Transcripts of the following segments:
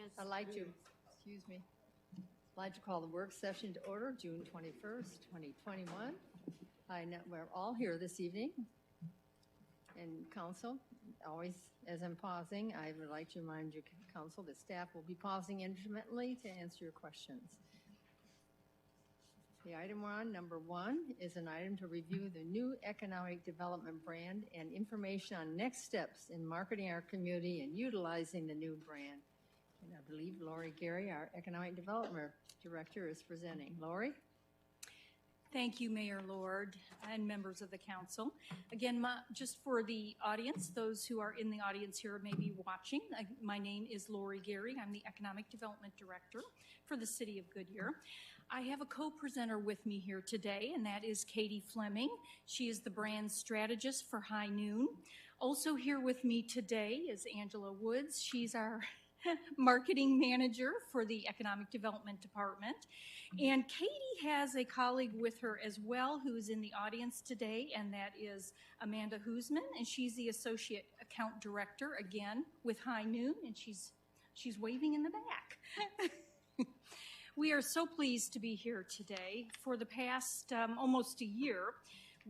Yes. I'd like to call the work session to order, June 21st, 2021. I know we're all here this evening. And council, always as I'm pausing, I would like to remind you, council, that staff will be pausing intermittently to answer your questions. The item we're on, number 1, is an item to review the new economic development brand and information on next steps in marketing our community and utilizing the new brand. And I believe Lori Gary, our Economic Development Director, is presenting. Lori? Thank you, Mayor Lord and members of the council. Again, just for the audience, those who are in the audience here may be watching, my name is Lori Gary. I'm the Economic Development Director for the City of Goodyear. I have a co-presenter with me here today, and that is Katie Fleming. She is the brand strategist for High Noon. Also here with me today is Angela Woods. She's our marketing manager for the Economic Development Department. And Katie has a colleague with her as well who's in the audience today, and that is Amanda Hoosman, and she's the Associate Account Director, again, with High Noon, and she's waving in the back. We are so pleased to be here today. For the past almost a year,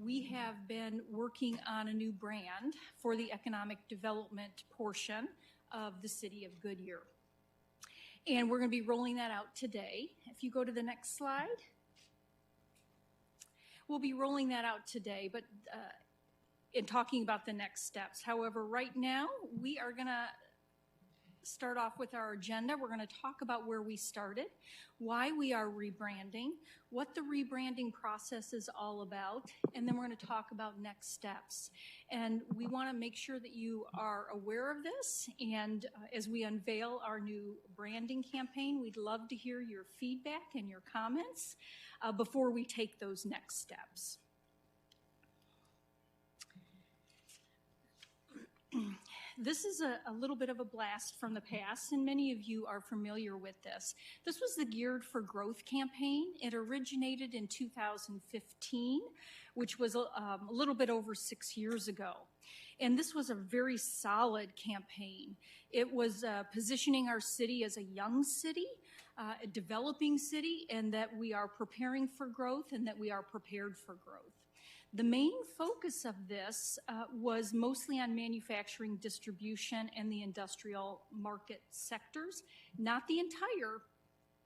we have been working on a new brand for the economic development portion of the City of Goodyear. And we're going to be rolling that out today. If you go to the next slide. We'll be rolling that out today, but in talking about the next steps. However, right now, we are going to start off with our agenda. We're going to talk about where we started, why we are rebranding, what the rebranding process is all about, and then we're going to talk about next steps. And we want to make sure that you are aware of this, and as we unveil our new branding campaign, we'd love to hear your feedback and your comments before we take those next steps. This is a little bit of a blast from the past, and many of you are familiar with this. This was the Geared for Growth campaign. It originated in 2015, which was a little bit over 6 years ago. And this was a very solid campaign. It was positioning our city as a young city, a developing city, and that we are preparing for growth and that we are prepared for growth. The main focus of this was mostly on manufacturing, distribution, and the industrial market sectors, not the entire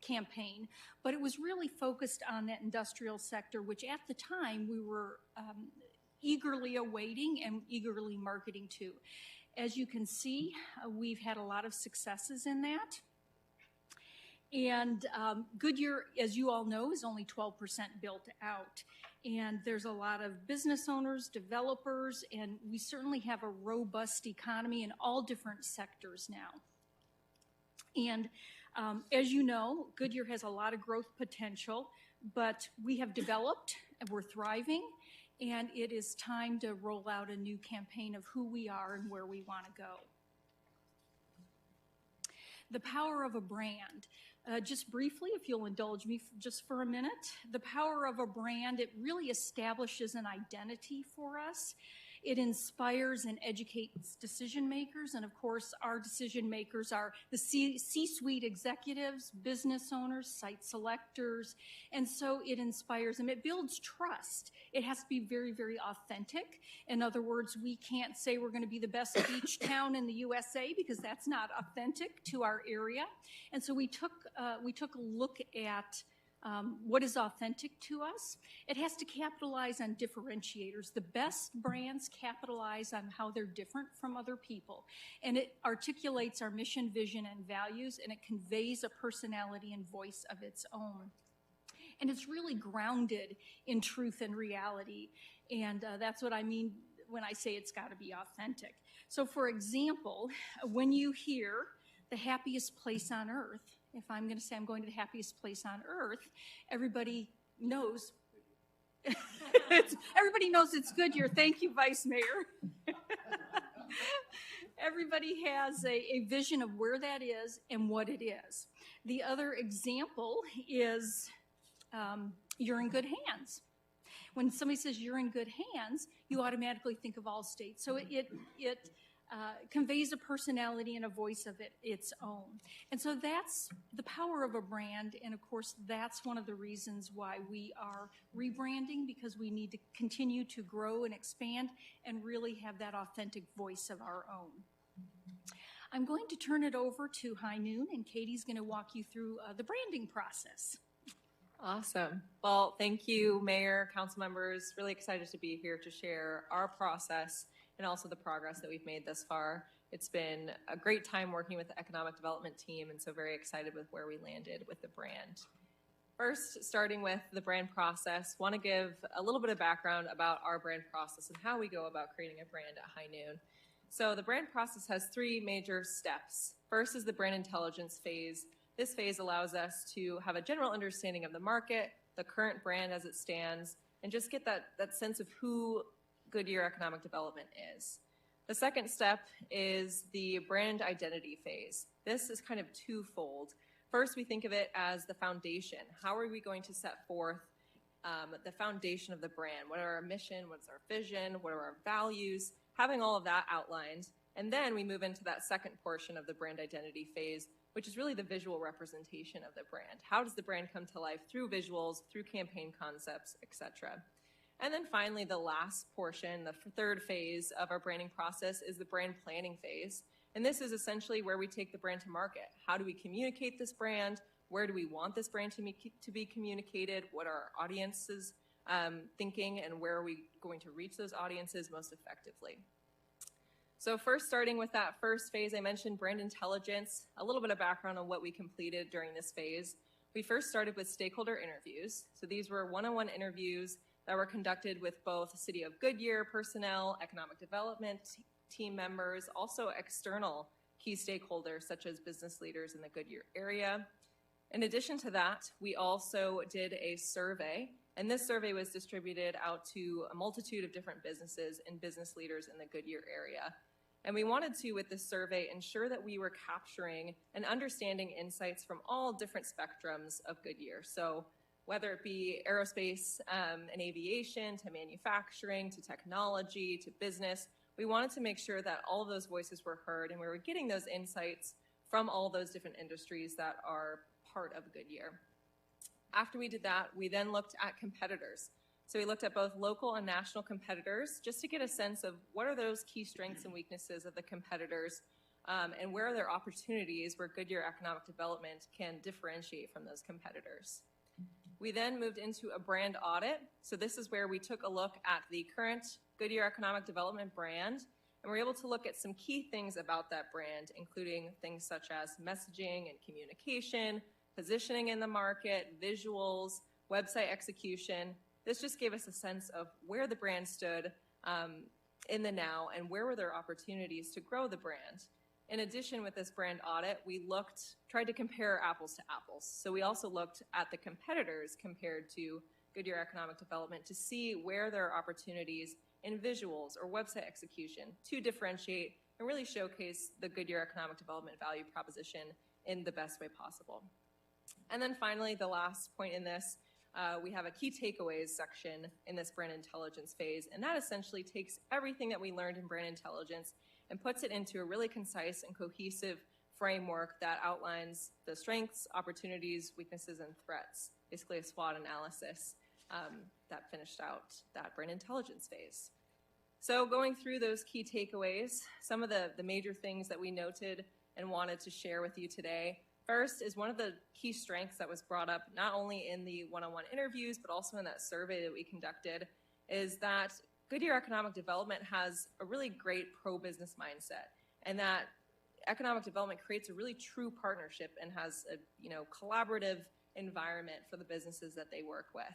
campaign, but it was really focused on that industrial sector, which at the time we were eagerly awaiting and eagerly marketing to. As you can see, we've had a lot of successes in that. And Goodyear, as you all know, is only 12% built out. And there's a lot of business owners, developers, and we certainly have a robust economy in all different sectors now. And as you know, Goodyear has a lot of growth potential, but we have developed and we're thriving, and it is time to roll out a new campaign of who we are and where we want to go. The power of a brand. Just briefly, if you'll indulge me just for a minute, the power of a brand, it really establishes an identity for us. It inspires and educates decision makers, and of course, our decision makers are the C-suite executives, business owners, site selectors, and so it inspires them. It builds trust. It has to be very, very authentic. In other words, we can't say we're going to be the best beach town in the USA because that's not authentic to our area. And so we took a look at what is authentic to us. It has to capitalize on differentiators. The best brands capitalize on how they're different from other people. And it articulates our mission, vision, and values, and it conveys a personality and voice of its own. And it's really grounded in truth and reality. And that's what I mean when I say it's got to be authentic. So for example, when you hear the happiest place on earth, if I'm going to say I'm going to the happiest place on earth, everybody knows. Everybody knows it's Goodyear. Thank you, Vice Mayor. Everybody has a vision of where that is and what it is. The other example is you're in good hands. When somebody says you're in good hands, you automatically think of Allstate. So it conveys a personality and a voice of its own. And so that's the power of a brand. And of course, that's one of the reasons why we are rebranding, because we need to continue to grow and expand and really have that authentic voice of our own. I'm going to turn it over to High Noon, and Katie's going to walk you through the branding process. Awesome. Well, thank you, Mayor, council members. Really excited to be here to share our process and also the progress that we've made thus far. It's been a great time working with the economic development team, and so very excited with where we landed with the brand. First, starting with the brand process, want to give a little bit of background about our brand process and how we go about creating a brand at High Noon. So the brand process has 3 major steps. First is the brand intelligence phase. This phase allows us to have a general understanding of the market, the current brand as it stands, and just get that sense of who Goodyear Economic Development is. The second step is the brand identity phase. This is kind of twofold. First, we think of it as the foundation. How are we going to set forth the foundation of the brand? What are our mission? What's our vision? What are our values? Having all of that outlined. And then we move into that second portion of the brand identity phase, which is really the visual representation of the brand. How does the brand come to life through visuals, through campaign concepts, etc. And then finally, the last portion, the third phase of our branding process, is the brand planning phase. And this is essentially where we take the brand to market. How do we communicate this brand? Where do we want this brand to be communicated? What are our audiences thinking, and where are we going to reach those audiences most effectively? So first, starting with that first phase, I mentioned brand intelligence. A little bit of background on what we completed during this phase. We first started with stakeholder interviews. So these were one-on-one interviews that were conducted with both City of Goodyear personnel, economic development team members, also external key stakeholders such as business leaders in the Goodyear area. In addition to that, we also did a survey, and this survey was distributed out to a multitude of different businesses and business leaders in the Goodyear area. And we wanted to, with this survey, ensure that we were capturing and understanding insights from all different spectrums of Goodyear. So whether it be aerospace and aviation, to manufacturing, to technology, to business, we wanted to make sure that all of those voices were heard and we were getting those insights from all those different industries that are part of Goodyear. After we did that, we then looked at competitors. So we looked at both local and national competitors just to get a sense of what are those key strengths and weaknesses of the competitors, and where are there opportunities where Goodyear Economic Development can differentiate from those competitors. We then moved into a brand audit. So this is where we took a look at the current Goodyear Economic Development brand, and we're able to look at some key things about that brand, including things such as messaging and communication, positioning in the market, visuals, website execution. This just gave us a sense of where the brand stood in the now and where were there opportunities to grow the brand. In addition, with this brand audit, we tried to compare apples to apples. So we also looked at the competitors compared to Goodyear Economic Development to see where there are opportunities in visuals or website execution to differentiate and really showcase the Goodyear Economic Development value proposition in the best way possible. And then finally, the last point in this, we have a key takeaways section in this brand intelligence phase, and that essentially takes everything that we learned in brand intelligence and puts it into a really concise and cohesive framework that outlines the strengths, opportunities, weaknesses, and threats, basically a SWOT analysis that finished out that brand intelligence phase. So going through those key takeaways, some of the major things that we noted and wanted to share with you today. First is one of the key strengths that was brought up not only in the one-on-one interviews, but also in that survey that we conducted, is that Goodyear Economic Development has a really great pro-business mindset, and that economic development creates a really true partnership and has a collaborative environment for the businesses that they work with.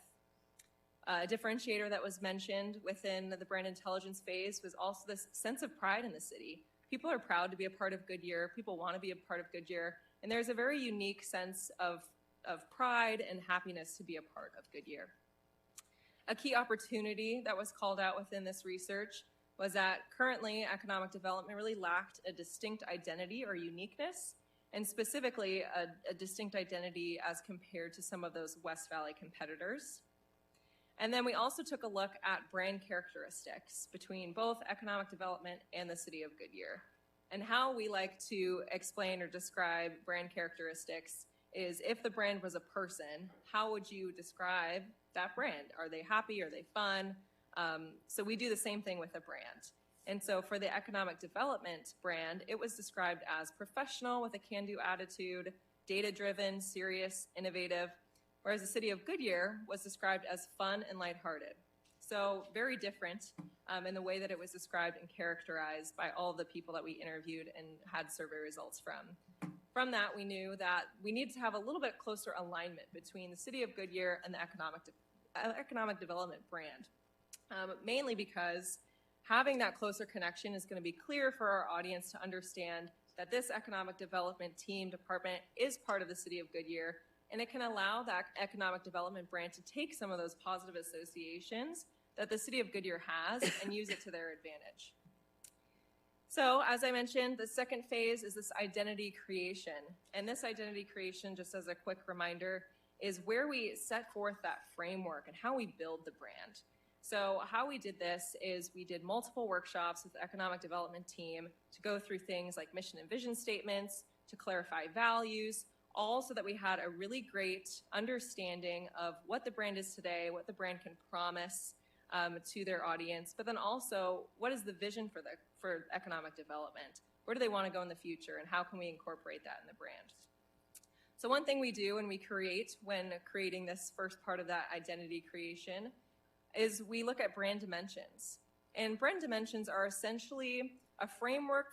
A differentiator that was mentioned within the brand intelligence phase was also this sense of pride in the city. People are proud to be a part of Goodyear. People want to be a part of Goodyear. And there's a very unique sense of pride and happiness to be a part of Goodyear. A key opportunity that was called out within this research was that currently economic development really lacked a distinct identity or uniqueness, and specifically a distinct identity as compared to some of those West Valley competitors. And then we also took a look at brand characteristics between both economic development and the city of Goodyear. And how we like to explain or describe brand characteristics is if the brand was a person, how would you describe that brand? Are they happy? Are they fun? So we do the same thing with a brand. And so for the economic development brand, it was described as professional with a can-do attitude, data-driven, serious, innovative, whereas the city of Goodyear was described as fun and lighthearted. So very different in the way that it was described and characterized by all of the people that we interviewed and had survey results from. From that, we knew that we needed to have a little bit closer alignment between the city of Goodyear and the economic development brand, mainly because having that closer connection is going to be clear for our audience to understand that this economic development team department is part of the city of Goodyear, and it can allow that economic development brand to take some of those positive associations that the city of Goodyear has and use it to their advantage. So, as I mentioned, the second phase is this identity creation. And this identity creation, just as a quick reminder, is where we set forth that framework and how we build the brand. So how we did this is we did multiple workshops with the economic development team to go through things like mission and vision statements, to clarify values, all so that we had a really great understanding of what the brand is today, what the brand can promise to their audience, but then also what is the vision for economic development? Where do they want to go in the future, and how can we incorporate that in the brand? So one thing we do when creating this first part of that identity creation is we look at brand dimensions. And brand dimensions are essentially a framework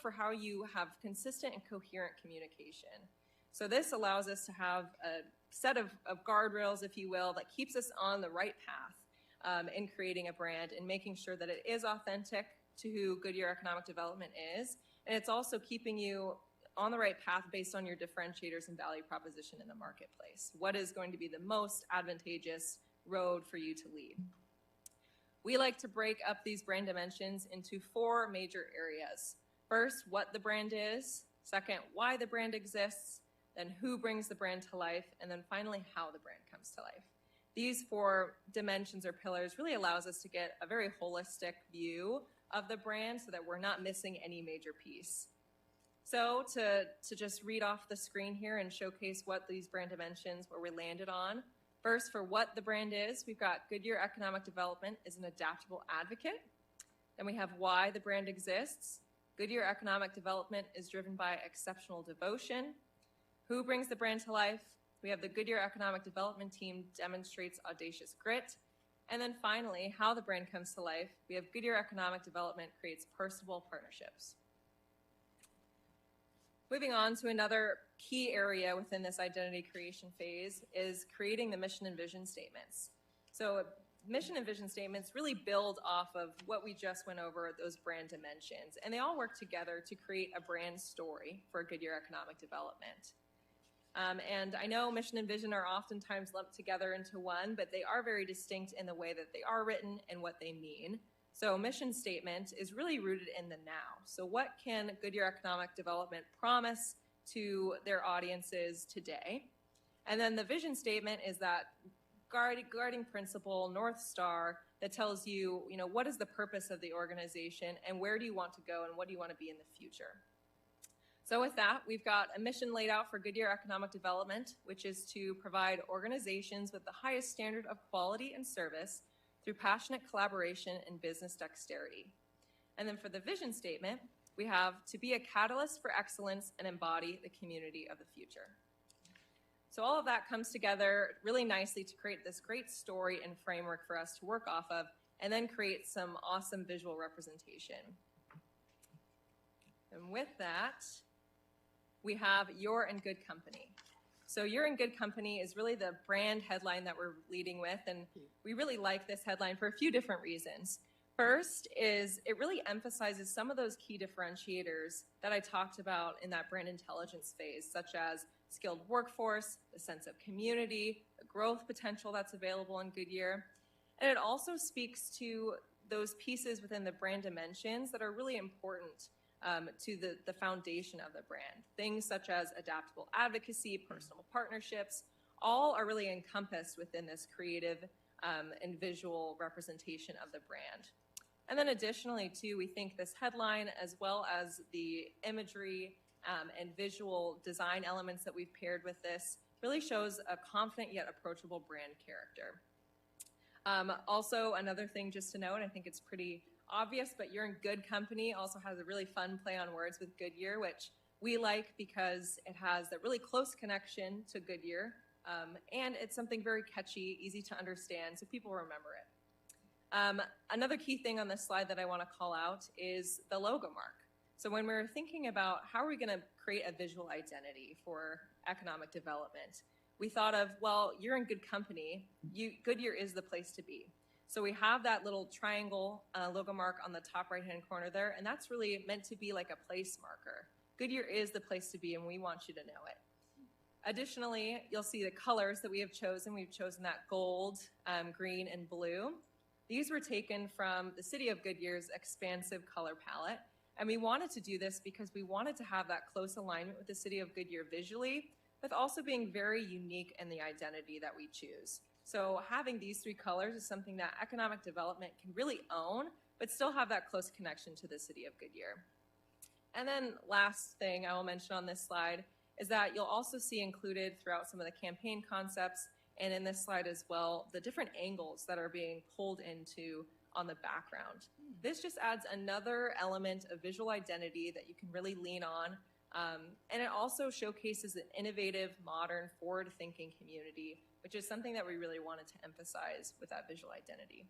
for how you have consistent and coherent communication. So this allows us to have a set of guardrails, if you will, that keeps us on the right path in creating a brand and making sure that it is authentic to who Goodyear Economic Development is. And it's also keeping you on the right path based on your differentiators and value proposition in the marketplace. What is going to be the most advantageous road for you to lead? We like to break up these brand dimensions into 4 major areas. First, what the brand is. Second, why the brand exists. Then who brings the brand to life. And then finally, how the brand comes to life. These 4 dimensions or pillars really allows us to get a very holistic view of the brand so that we're not missing any major piece. So to just read off the screen here and showcase what these brand dimensions, where we landed on. First, for what the brand is, we've got Goodyear Economic Development is an adaptable advocate. Then we have why the brand exists. Goodyear Economic Development is driven by exceptional devotion. Who brings the brand to life? We have the Goodyear Economic Development team demonstrates audacious grit. And then finally, how the brand comes to life. We have Goodyear Economic Development creates personable partnerships. Moving on to another key area within this identity creation phase is creating the mission and vision statements. So mission and vision statements really build off of what we just went over, those brand dimensions, and they all work together to create a brand story for Goodyear Economic Development. And I know mission and vision are oftentimes lumped together into one, but they are very distinct in the way that they are written and what they mean. So mission statement is really rooted in the now. So what can Goodyear Economic Development promise to their audiences today? And then the vision statement is that guiding principle, North Star, that tells you, what is the purpose of the organization and where do you want to go and what do you want to be in the future? So with that, we've got a mission laid out for Goodyear Economic Development, which is to provide organizations with the highest standard of quality and service through passionate collaboration and business dexterity. And then for the vision statement, we have to be a catalyst for excellence and embody the community of the future. So all of that comes together really nicely to create this great story and framework for us to work off of, and then create some awesome visual representation. And with that, we have You're in Good Company. So You're in Good Company is really the brand headline that we're leading with, and we really like this headline for a few different reasons. First is it really emphasizes some of those key differentiators that I talked about in that brand intelligence phase, such as skilled workforce, the sense of community, the growth potential that's available in Goodyear. And it also speaks to those pieces within the brand dimensions that are really important to the foundation of the brand. Things such as adaptable advocacy, personal partnerships, all are really encompassed within this creative and visual representation of the brand. And then additionally, too, we think this headline, as well as the imagery and visual design elements that we've paired with this, really shows a confident yet approachable brand character. Also, another thing just to note, I think it's pretty obvious, but You're in Good Company also has a really fun play on words with Goodyear, which we like because it has that really close connection to Goodyear, and it's something very catchy, easy to understand, so people remember it. Another key thing on this slide that I want to call out is the logo mark. So when we're thinking about how are we going to create a visual identity for economic development, we thought of, well, You're in Good Company. Goodyear is the place to be. So we have that little triangle logo mark on the top right-hand corner there, and that's really meant to be like a place marker. Goodyear is the place to be, and we want you to know it. Additionally, you'll see the colors that we have chosen. We've chosen that gold, green, and blue. These were taken from the City of Goodyear's expansive color palette, and we wanted to do this because we wanted to have that close alignment with the City of Goodyear visually, with also being very unique in the identity that we choose. So having these three colors is something that economic development can really own, but still have that close connection to the City of Goodyear. And then last thing I will mention on this slide is that you'll also see included throughout some of the campaign concepts, and in this slide as well, the different angles that are being pulled into on the background. This just adds another element of visual identity that you can really lean on, and it also showcases an innovative, modern, forward-thinking community, which is something that we really wanted to emphasize with that visual identity.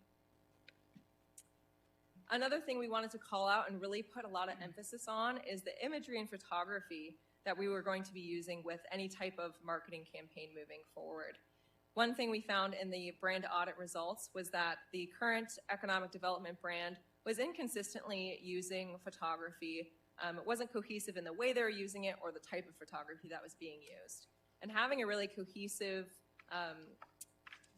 Another thing we wanted to call out and really put a lot of emphasis on is the imagery and photography that we were going to be using with any type of marketing campaign moving forward. One thing we found in the brand audit results was that the current economic development brand was inconsistently using photography. It wasn't cohesive in the way they were using it or the type of photography that was being used. And having a really cohesive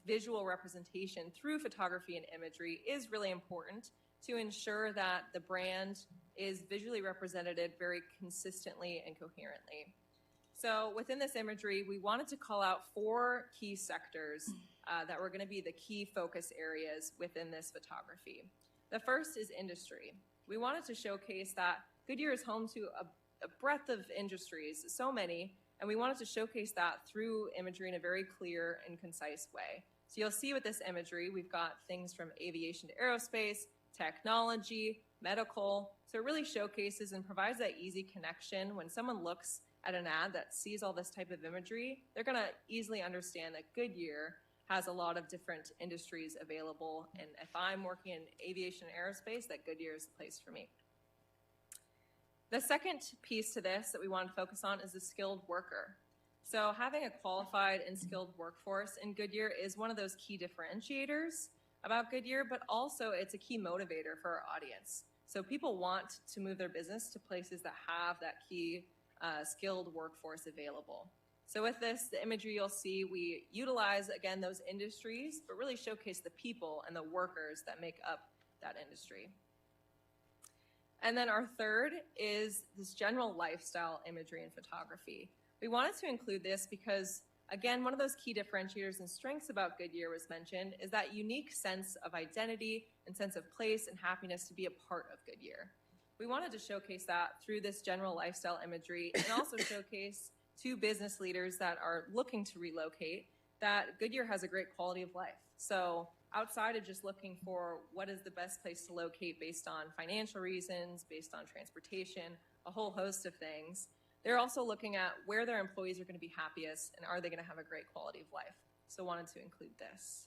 visual representation through photography and imagery is really important to ensure that the brand is visually represented very consistently and coherently. So within this imagery, we wanted to call out 4 key sectors that were going to be the key focus areas within this photography. The first is industry. We wanted to showcase that Goodyear is home to a breadth of industries, so many, and we wanted to showcase that through imagery in a very clear and concise way. So you'll see with this imagery, we've got things from aviation to aerospace, technology, medical. So it really showcases and provides that easy connection. When someone looks at an ad that sees all this type of imagery, they're going to easily understand that Goodyear has a lot of different industries available. And if I'm working in aviation and aerospace, that Goodyear is the place for me. The second piece to this that we want to focus on is the skilled worker. So having a qualified and skilled workforce in Goodyear is one of those key differentiators about Goodyear, but also it's a key motivator for our audience. So people want to move their business to places that have that key skilled workforce available. So with this, the imagery you'll see, we utilize, again, those industries, but really showcase the people and the workers that make up that industry. And then our third is this general lifestyle imagery and photography. We wanted to include this because, again, one of those key differentiators and strengths about Goodyear was mentioned is that unique sense of identity and sense of place and happiness to be a part of Goodyear. We wanted to showcase that through this general lifestyle imagery and also showcase to business leaders that are looking to relocate that Goodyear has a great quality of life. So outside of just looking for what is the best place to locate based on financial reasons, based on transportation, a whole host of things, they're also looking at where their employees are going to be happiest and are they going to have a great quality of life. So wanted to include this.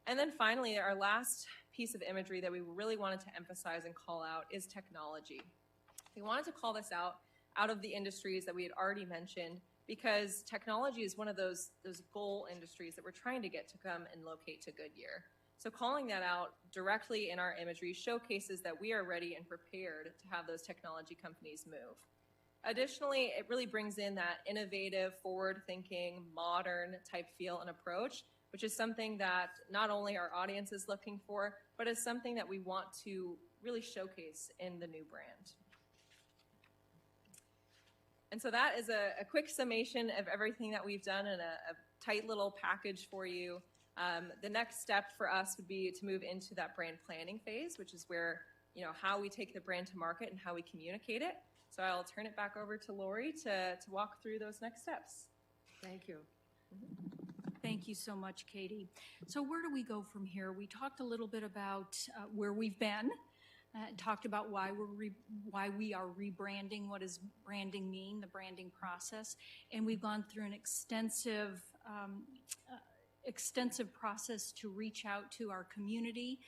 And then finally, our last piece of imagery that we really wanted to emphasize and call out is technology. We wanted to call this out of the industries that we had already mentioned because technology is one of those goal industries that we're trying to get to come and locate to Goodyear. So calling that out directly in our imagery showcases that we are ready and prepared to have those technology companies move. Additionally, it really brings in that innovative, forward-thinking, modern type feel and approach, which is something that not only our audience is looking for, but is something that we want to really showcase in the new brand. And so that is a quick summation of everything that we've done in a tight little package for you. The next step for us would be to move into that brand planning phase, which is where, how we take the brand to market and how we communicate it. So I'll turn it back over to Lori to walk through those next steps. Thank you. Thank you so much, Katie. So where do we go from here? We talked a little bit about where we've been, talked about why we are rebranding. What does branding mean? The branding process, and we've gone through an extensive process to reach out to our community.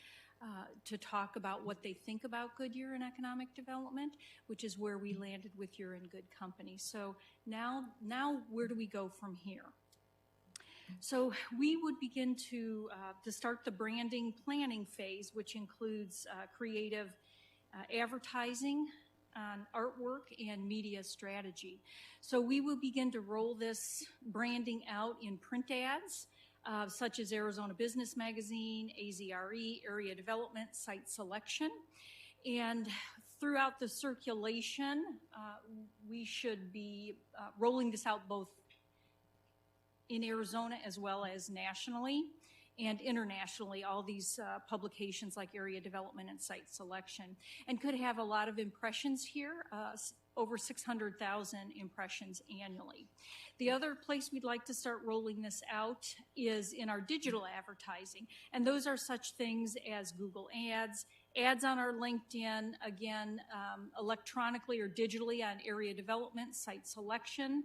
To talk about what they think about Goodyear and economic development, which is where we landed with You're in Good Company. So now where do we go from here? So we would begin to start the branding planning phase, which includes creative advertising, artwork, and media strategy. So we will begin to roll this branding out in print ads, such as Arizona Business Magazine, AZRE, Area Development, Site Selection. And throughout the circulation, we should be rolling this out both in Arizona as well as nationally and internationally, all these publications like Area Development and Site Selection, and could have a lot of impressions here, over 600,000 impressions annually. The other place we'd like to start rolling this out is in our digital advertising, and those are such things as Google Ads, ads on our LinkedIn, again, electronically or digitally on Area Development, Site Selection,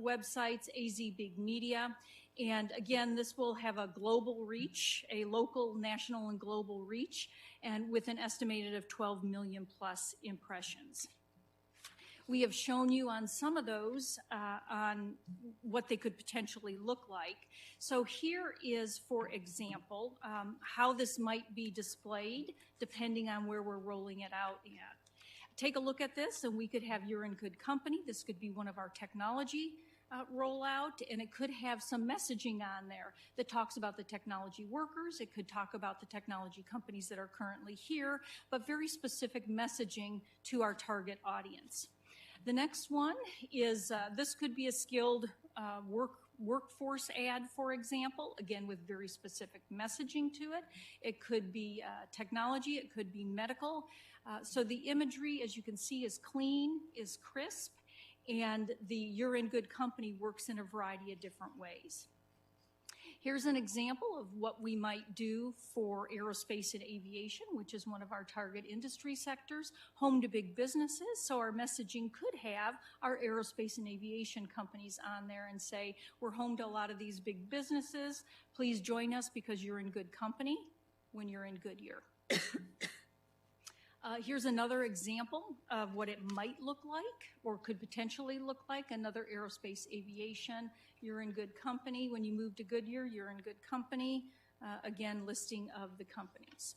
websites, AZ Big Media. And again, this will have a global reach, a local, national, and global reach, and with an estimated of 12 million plus impressions. We have shown you on some of those on what they could potentially look like. So here is, for example, how this might be displayed depending on where we're rolling it out at. Take a look at this, and we could have You're in Good Company. This could be one of our technology rollout, and it could have some messaging on there that talks about the technology workers. It could talk about the technology companies that are currently here, but very specific messaging to our target audience. The next one is, this could be a skilled workforce ad, for example, again with very specific messaging to it. It could be technology, it could be medical. So the imagery, as you can see, is clean, is crisp, and the You're in Good Company works in a variety of different ways. Here's an example of what we might do for aerospace and aviation, which is one of our target industry sectors, home to big businesses. So our messaging could have our aerospace and aviation companies on there and say, we're home to a lot of these big businesses. Please join us because you're in good company when you're in Goodyear. Here's another example of what it might look like or could potentially look like, another aerospace aviation. You're in good company. When you move to Goodyear, you're in good company. Again, listing of the companies.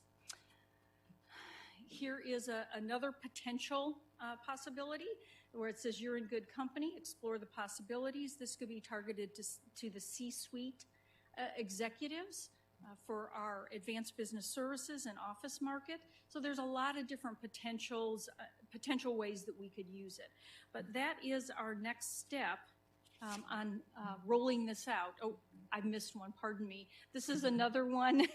Here is another potential possibility where it says you're in good company, explore the possibilities. This could be targeted to the C-suite executives for our advanced business services and office market. So there's a lot of different potential ways that we could use it. But that is our next step on rolling this out. Oh, I missed one, pardon me. This is another one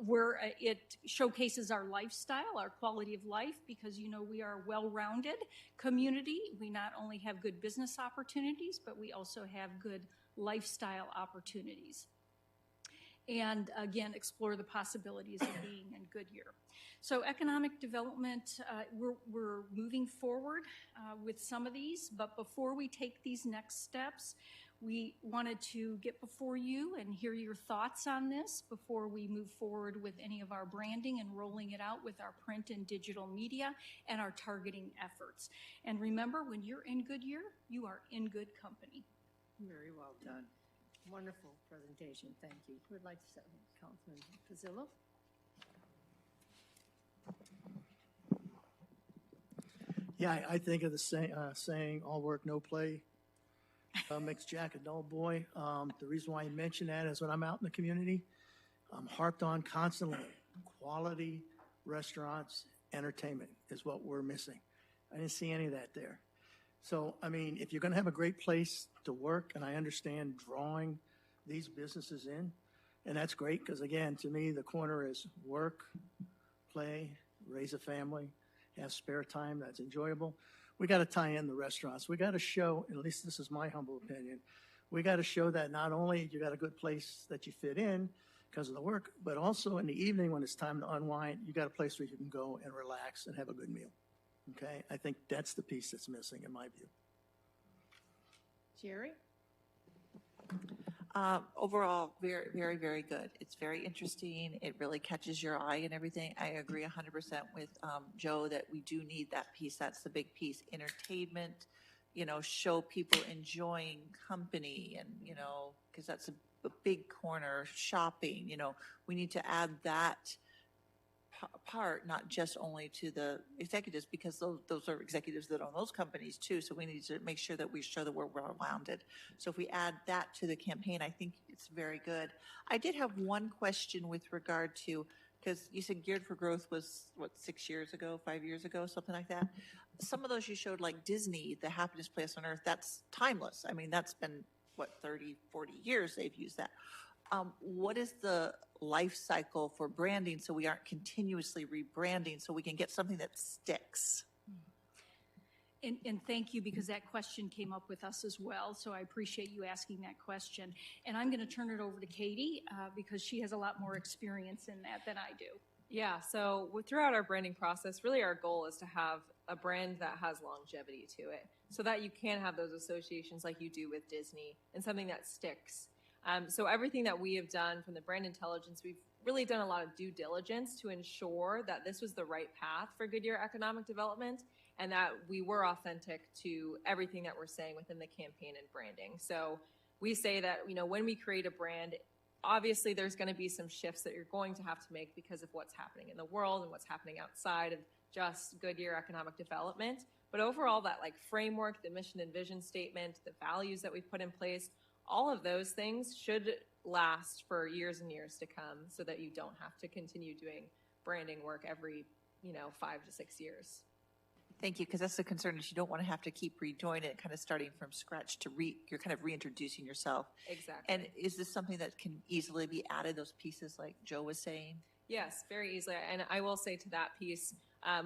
where it showcases our lifestyle, our quality of life, because you know we are a well-rounded community. We not only have good business opportunities, but we also have good lifestyle opportunities. And again, explore the possibilities of being in Goodyear. So economic development, we're moving forward with some of these, but before we take these next steps, we wanted to get before you and hear your thoughts on this before we move forward with any of our branding and rolling it out with our print and digital media and our targeting efforts. And remember, when you're in Goodyear, you are in good company. Very well done. Wonderful presentation. Thank you. Who would like to start? Councilman Pizzillo? Yeah, I think of the saying, all work, no play makes Jack a dull boy. The reason why I mention that is when I'm out in the community, I'm harped on constantly. Quality restaurants, entertainment is what we're missing. I didn't see any of that there. So, I mean, if you're going to have a great place to work, and I understand drawing these businesses in, And that's great because, again, to me, the corner is work, play, raise a family, have spare time that's enjoyable. We got to tie in the restaurants. We got to show, at least this is my humble opinion, we got to show that not only you got a good place that you fit in because of the work, but also in the evening when it's time to unwind, you got a place where you can go and relax and have a good meal. Okay? I think that's the piece that's missing in my view. Jerry? Overall, very, very, very good. It's very interesting. It really catches your eye and everything. I agree 100% with Joe that we do need that piece. That's the big piece. Entertainment, show people enjoying company and, because that's a big corner. Shopping, we need to add that part, not just only to the executives, because those are executives that own those companies too. So we need to make sure that we show that we're well-rounded. So if we add that to the campaign, I think it's very good. I did have one question with regard to, because you said Geared for Growth was, 6 years ago, 5 years ago, something like that. Some of those you showed, like Disney, the happiest place on earth, that's timeless. I mean, that's been, 30, 40 years they've used that. What is the life cycle for branding so we aren't continuously rebranding so we can get something that sticks? And thank you, because that question came up with us as well, so I appreciate you asking that question. And I'm going to turn it over to Katie because she has a lot more experience in that than I do. Yeah, so throughout our branding process, really our goal is to have a brand that has longevity to it so that you can have those associations like you do with Disney and something that sticks. So everything that we have done from the brand intelligence, we've really done a lot of due diligence to ensure that this was the right path for Goodyear Economic Development and that we were authentic to everything that we're saying within the campaign and branding. So we say that, when we create a brand, obviously there's going to be some shifts that you're going to have to make because of what's happening in the world and what's happening outside of just Goodyear Economic Development. But overall, that framework, the mission and vision statement, the values that we've put in place, all of those things should last for years and years to come so that you don't have to continue doing branding work every, 5 to 6 years. Thank you, because that's the concern is you don't want to have to keep redoing it, kind of starting from scratch you're kind of reintroducing yourself. Exactly. And is this something that can easily be added, those pieces like Joe was saying? Yes, very easily. And I will say to that piece,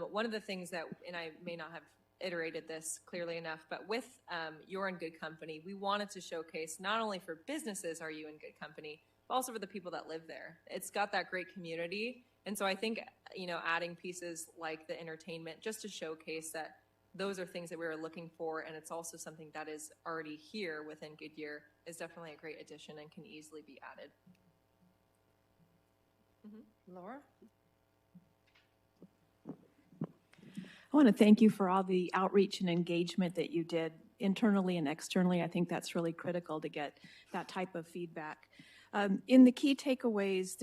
one of the things that, and I may not have iterated this clearly enough, but with You're in Good Company, we wanted to showcase not only for businesses are you in good company, but also for the people that live there. It's got that great community. And so I think, adding pieces like the entertainment just to showcase that those are things that we were looking for, and it's also something that is already here within Goodyear is definitely a great addition and can easily be added. Laura? I want to thank you for all the outreach and engagement that you did internally and externally. I think that's really critical to get that type of feedback. In the key takeaways,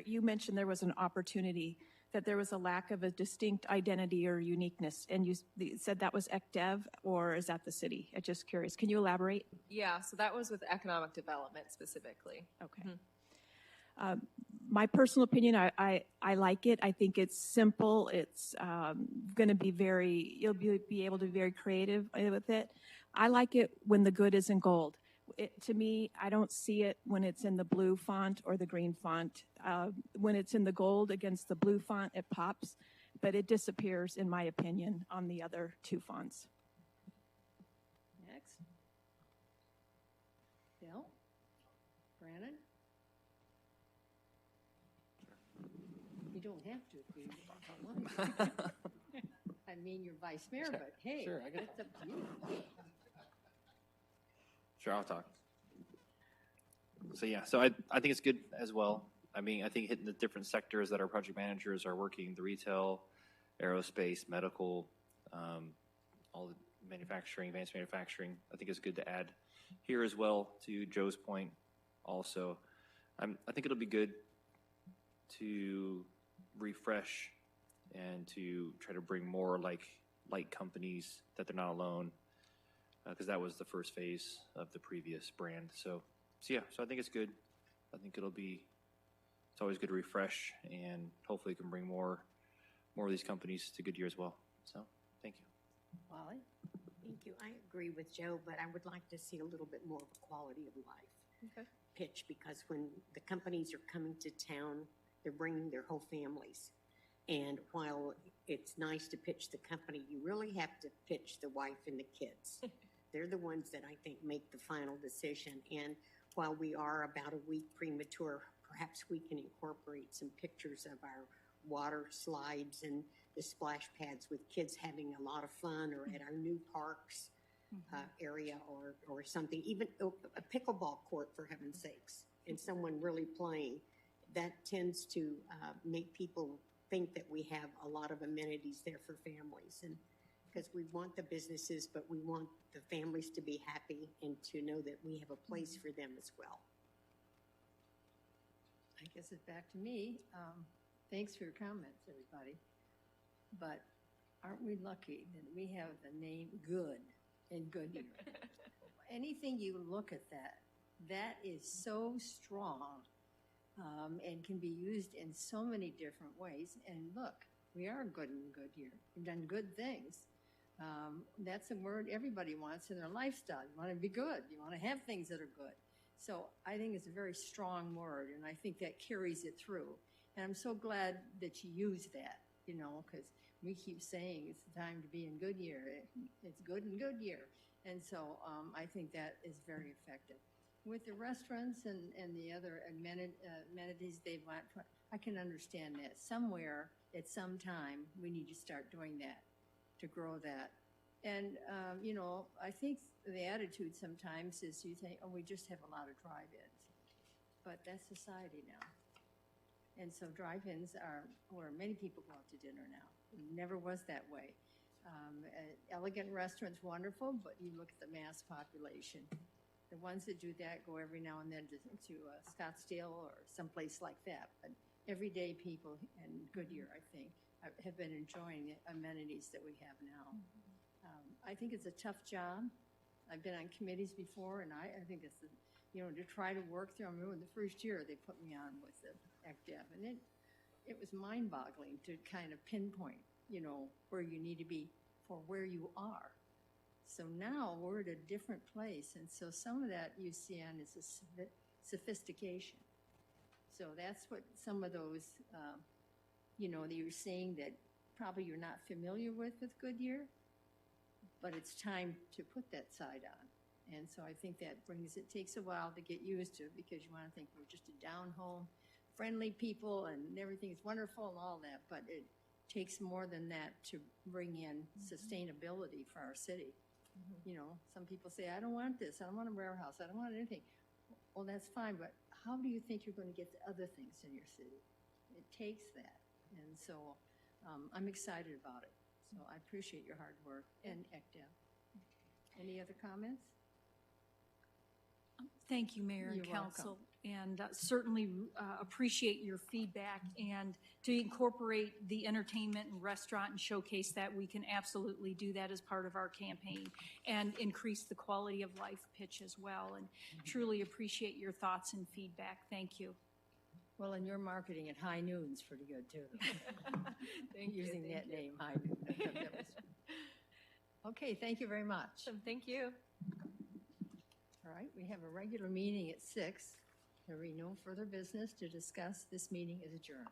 you mentioned there was an opportunity, that there was a lack of a distinct identity or uniqueness, and you said that was ECDev, or is that the city? I'm just curious. Can you elaborate? Yeah, so that was with economic development specifically. Okay. My personal opinion, I like it. I think it's simple. It's going to be you'll be able to be very creative with it. I like it when the good is in gold. To me, I don't see it when it's in the blue font or the green font. When it's in the gold against the blue font, it pops, but it disappears, in my opinion, on the other two fonts. Next. Bill? Brandon? You don't have to agree with that one. I mean, you're vice mayor, but hey, Sure, I get it's up to you. Sure, I'll talk. So yeah, so I think it's good as well. I mean, I think hitting the different sectors that our project managers are working, the retail, aerospace, medical, all the manufacturing, advanced manufacturing, I think it's good to add here as well, to Joe's point also. I think it'll be good to refresh and to try to bring more like companies that they're not alone, because that was the first phase of the previous brand. So yeah, so I think it's good. I think it's always good to refresh, and hopefully it can bring more of these companies to Goodyear as well. So thank you. Wally? Thank you. I agree with Joe, but I would like to see a little bit more of a quality of life. Okay. pitch, because when the companies are coming to town, they're bringing their whole families. And while it's nice to pitch the company, you really have to pitch the wife and the kids. They're the ones that I think make the final decision. And while we are about a week premature, perhaps we can incorporate some pictures of our water slides and the splash pads with kids having a lot of fun, or at our new parks area, or something, even a pickleball court, for heaven's sakes, and someone really playing. That tends to make people think that we have a lot of amenities there for families, and because we want the businesses, but we want the families to be happy and to know that we have a place for them as well. I guess it's back to me. Thanks for your comments, everybody. But aren't we lucky that we have the name Good in Goodyear? Anything you look at that is so strong, and can be used in so many different ways. And look, we are good in Goodyear. We've done good things. That's a word everybody wants in their lifestyle. You want to be good. You want to have things that are good. So I think it's a very strong word, and I think that carries it through. And I'm so glad that you use that, because we keep saying it's the time to be in Goodyear. It's good in Goodyear. And so I think that is very effective. With the restaurants and the other amenities they want, I can understand that. Somewhere, at some time, we need to start doing that to grow that. And, I think the attitude sometimes is you think, oh, we just have a lot of drive-ins. But that's society now. And so drive-ins are where many people go out to dinner now. It never was that way. Elegant restaurants, wonderful, but you look at the mass population. The ones that do that go every now and then to Scottsdale or someplace like that. But everyday people in Goodyear, I think, have been enjoying the amenities that we have now. I think it's a tough job. I've been on committees before, and I think it's, to try to work through. I remember the first year they put me on with the ACDEV, and it was mind-boggling to kind of pinpoint, where you need to be for where you are. So now we're at a different place, and so some of that you see on is a sophistication. So that's what some of those, that you're saying that probably you're not familiar with Goodyear, but it's time to put that side on. And so I think that takes a while to get used to, because you want to think we're just a down-home, friendly people and everything is wonderful and all that, but it takes more than that to bring in sustainability for our city. Some people say, I don't want this, I don't want a warehouse, I don't want anything. Well, that's fine, but how do you think you're going to get the other things in your city? It takes that. And so I'm excited about it. So I appreciate your hard work and ACDEV. Any other comments? Thank you, Mayor and You're Council, and certainly appreciate your feedback, and to incorporate the entertainment and restaurant and showcase that, we can absolutely do that as part of our campaign and increase the quality of life pitch as well, and truly appreciate your thoughts and feedback. Thank you. Well, and your marketing at High Noon's pretty good too. Thank you. Using that name, High Noon. Okay, thank you very much. Awesome. Thank you. All right, we have a regular meeting at 6:00. There will be no further business to discuss. This meeting is adjourned.